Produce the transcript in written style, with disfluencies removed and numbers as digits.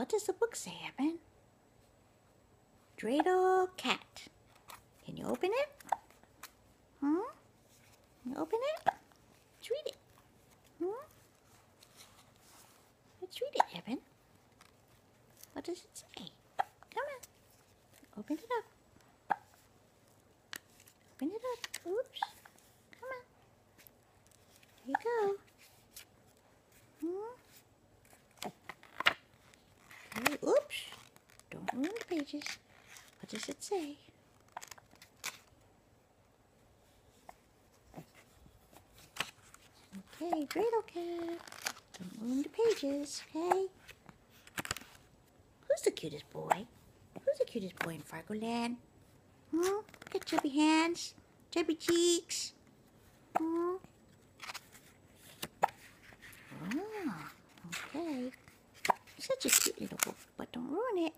What does the book say, Evan? Dreidel cat. Can you open it? Can you open it? Let's read it. Let's read it, Evan. What does it say? Come on. Open it up. Open it up. Oops. Come on. There you go. Okay, oops. Don't ruin the pages. What does it say? Okay, Dreidel cat. Don't ruin the pages, okay? Who's the cutest boy? Who's the cutest boy in Fargoland? Look at chubby hands, chubby cheeks. Oh, okay. Such a cute little book, but don't ruin it.